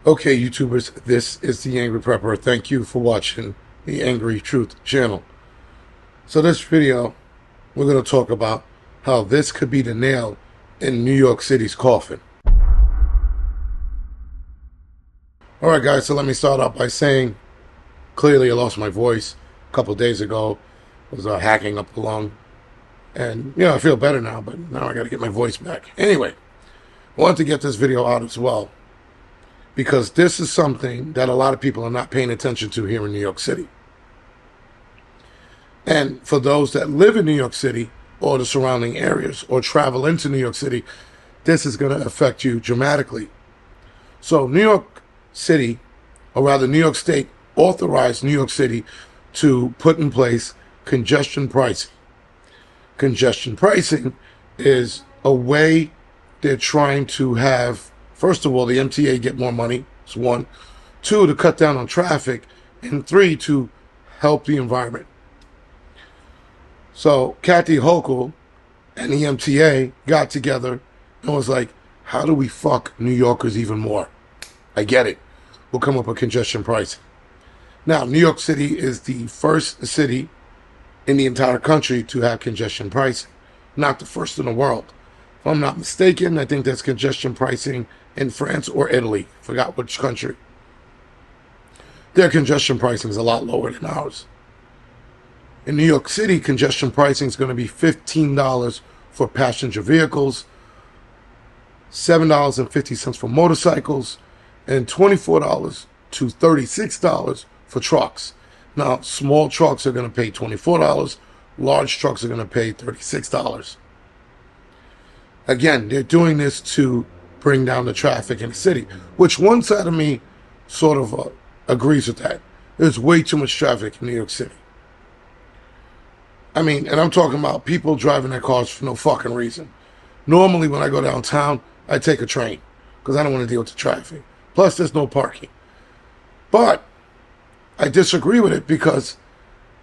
Okay, YouTubers, this is the Angry Prepper. Thank you for watching the Angry Truth channel. So this video, we're going to talk about how this could be the nail in New York City's coffin. Alright guys, so let me start out by saying, clearly I lost my voice a couple days ago. I was hacking up the lung. And, I feel better now, but now I got to get my voice back. Anyway, I wanted to get this video out as well, because this is something that a lot of people are not paying attention to here in New York City. And for those that live in New York City or the surrounding areas or travel into New York City, this is going to affect you dramatically. So New York City, or rather New York State, authorized New York City to put in place congestion pricing. Congestion pricing is a way they're trying to have, first of all, the MTA get more money. It's one. Two, to cut down on traffic. And three, to help the environment. So Kathy Hochul and the MTA got together and was like, how do we fuck New Yorkers even more? I get it. We'll come up with congestion pricing. Now, New York City is the first city in the entire country to have congestion pricing. Not the first in the world. If I'm not mistaken, I think there's congestion pricing in France or Italy. Forgot which country. Their congestion pricing is a lot lower than ours. In New York City, congestion pricing is going to be $15 for passenger vehicles, $7.50 for motorcycles, and $24 to $36 for trucks. Now, small trucks are going to pay $24. Large trucks are going to pay $36. Again, they're doing this to bring down the traffic in the city, which one side of me sort of agrees with that. There's way too much traffic in New York City. I mean, and I'm talking about people driving their cars for no fucking reason. Normally, when I go downtown, I take a train because I don't want to deal with the traffic. Plus, there's no parking. But I disagree with it because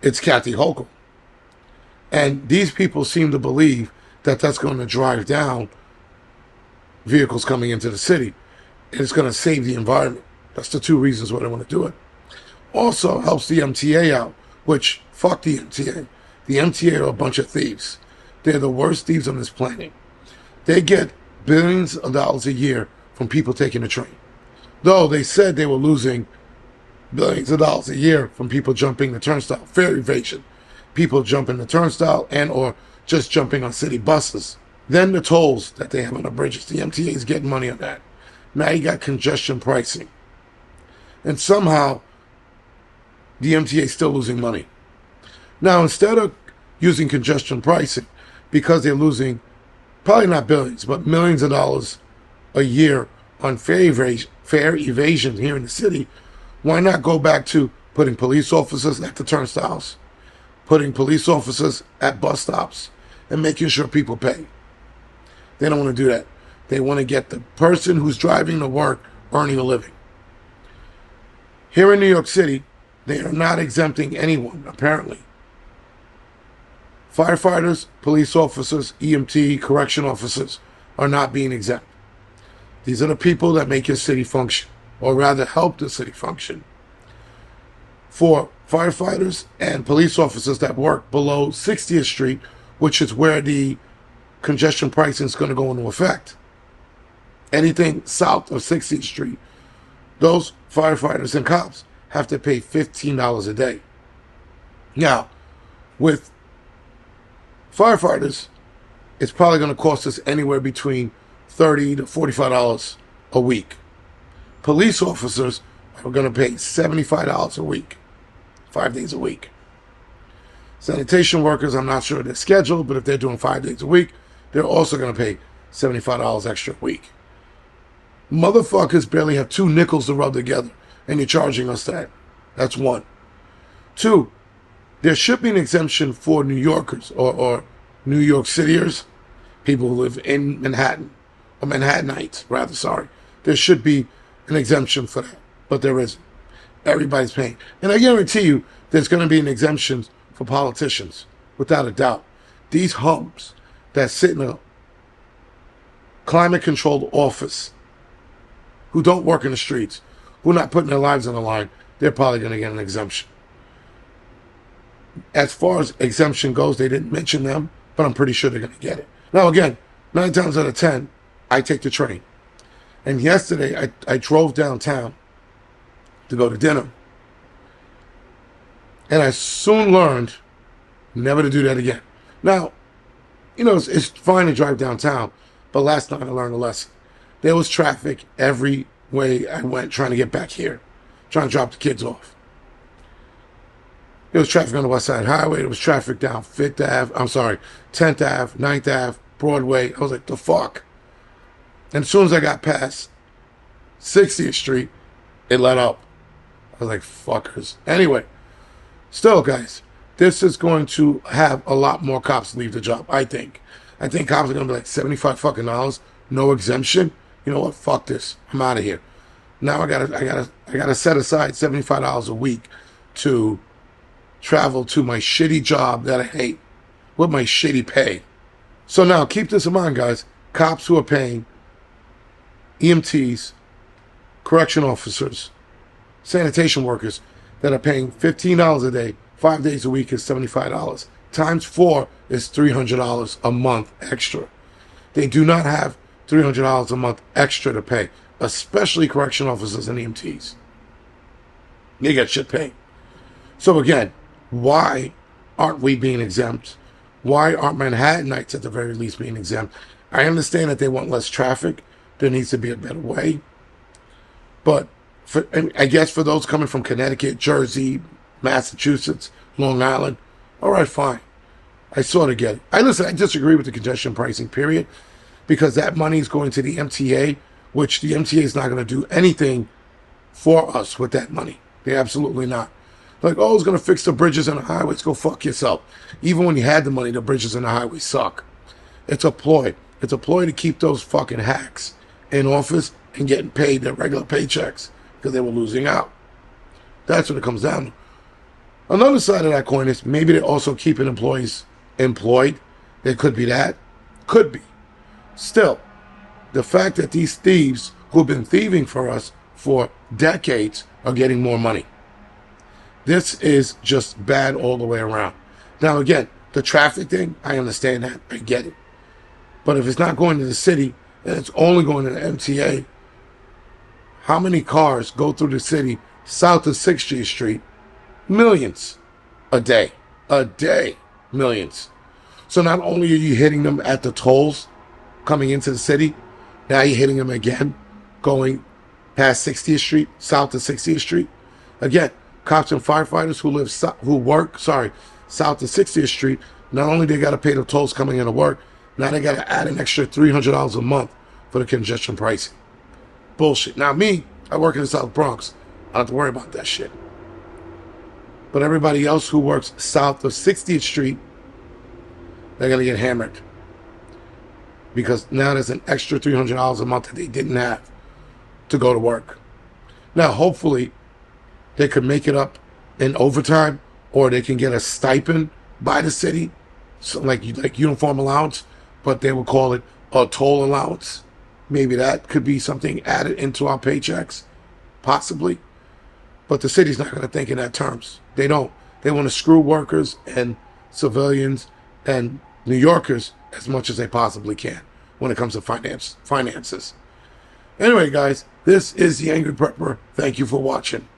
it's Kathy Hochul. And these people seem to believe that that's going to drive down vehicles coming into the city. And it's going to save the environment. That's the two reasons why they want to do it. Also helps the MTA out, which, fuck the MTA. The MTA are a bunch of thieves. They're the worst thieves on this planet. They get billions of dollars a year from people taking the train. Though they said they were losing billions of dollars a year from people jumping the turnstile. Fare evasion. People jumping the turnstile and or just jumping on city buses. Then the tolls that they have on the bridges. The MTA is getting money on that. Now you got congestion pricing. And somehow the MTA is still losing money. Now, instead of using congestion pricing, because they're losing probably not billions, but millions of dollars a year on fare evasion here in the city, why not go back to putting police officers at the turnstiles, putting police officers at bus stops, and making sure people pay? They don't want to do that. They want to get the person who's driving to work earning a living. Here in New York City, they are not exempting anyone, apparently. Firefighters, police officers, EMT, correction officers are not being exempt. These are the people that make your city function, or rather help the city function. For firefighters and police officers that work below 60th Street, which is where the congestion pricing is going to go into effect, anything south of 60th Street, those firefighters and cops have to pay $15 a day. Now, with firefighters, it's probably going to cost us anywhere between $30 to $45 a week. Police officers are going to pay $75 a week, 5 days a week. Sanitation workers, I'm not sure their schedule, but if they're doing 5 days a week, they're also going to pay $75 extra a week. Motherfuckers barely have 2 nickels to rub together, and you're charging us that. That's one. Two, there should be an exemption for New Yorkers or New York Cityers, people who live in Manhattan, or Manhattanites, rather, sorry. There should be an exemption for that, but there isn't. Everybody's paying. And I guarantee you there's going to be an exemption for politicians, without a doubt. These humps that sit in a climate-controlled office who don't work in the streets, who are not putting their lives on the line, they're probably going to get an exemption. As far as exemption goes, they didn't mention them, but I'm pretty sure they're going to get it. Now, again, 9 times out of 10, I take the train. And yesterday, I drove downtown to go to dinner. And I soon learned never to do that again. Now, it's fine to drive downtown, but last night I learned a lesson. There was traffic every way I went trying to get back here, trying to drop the kids off. There was traffic on the West Side Highway. There was traffic down 10th Ave, 9th Ave, Broadway. I was like, the fuck? And as soon as I got past 60th Street, it let up. I was like, fuckers. Anyway, still, guys, this is going to have a lot more cops leave the job, I think. I think cops are going to be like, $75 no exemption. You know what? Fuck this. I'm out of here. Now I gotta set aside $75 a week to travel to my shitty job that I hate with my shitty pay. So now keep this in mind, guys. Cops who are paying EMTs, correction officers, sanitation workers that are paying $15 a day, 5 days a week is $75. Times 4 is $300 a month extra. They do not have $300 a month extra to pay, especially correction officers and EMTs. They get shit paid. So again, why aren't we being exempt? Why aren't Manhattanites at the very least being exempt? I understand that they want less traffic. There needs to be a better way. But I guess for those coming from Connecticut, Jersey, Massachusetts, Long Island, all right, fine. I sort of get it. I disagree with the congestion pricing, period, because that money is going to the MTA, which the MTA is not going to do anything for us with that money. They're absolutely not. Like, oh, it's going to fix the bridges and the highways. Go fuck yourself. Even when you had the money, the bridges and the highways suck. It's a ploy. It's a ploy to keep those fucking hacks in office and getting paid their regular paychecks because they were losing out. That's what it comes down to. Another side of that coin is maybe they're also keeping employees employed. It could be that. Could be. Still, the fact that these thieves who've been thieving for us for decades are getting more money. This is just bad all the way around. Now, again, the traffic thing, I understand that. I get it. But if it's not going to the city and it's only going to the MTA, how many cars go through the city south of 60th Street? Millions a day. A day. Millions. So not only are you hitting them at the tolls coming into the city, now you're hitting them again going past 60th Street, south of 60th Street. Again, cops and firefighters who work south of 60th Street, not only they got to pay the tolls coming into work, now they got to add an extra $300 a month for the congestion pricing. Bullshit. Now me, I work in the South Bronx. I don't have to worry about that shit. But everybody else who works south of 60th Street, they're going to get hammered. Because now there's an extra $300 a month that they didn't have to go to work. Now, hopefully, they could make it up in overtime, or they can get a stipend by the city, so like uniform allowance, but they would call it a toll allowance. Maybe that could be something added into our paychecks, possibly. But the city's not going to think in that terms. They don't. They want to screw workers and civilians and New Yorkers as much as they possibly can when it comes to finances. Anyway, guys, this is the Angry Prepper. Thank you for watching.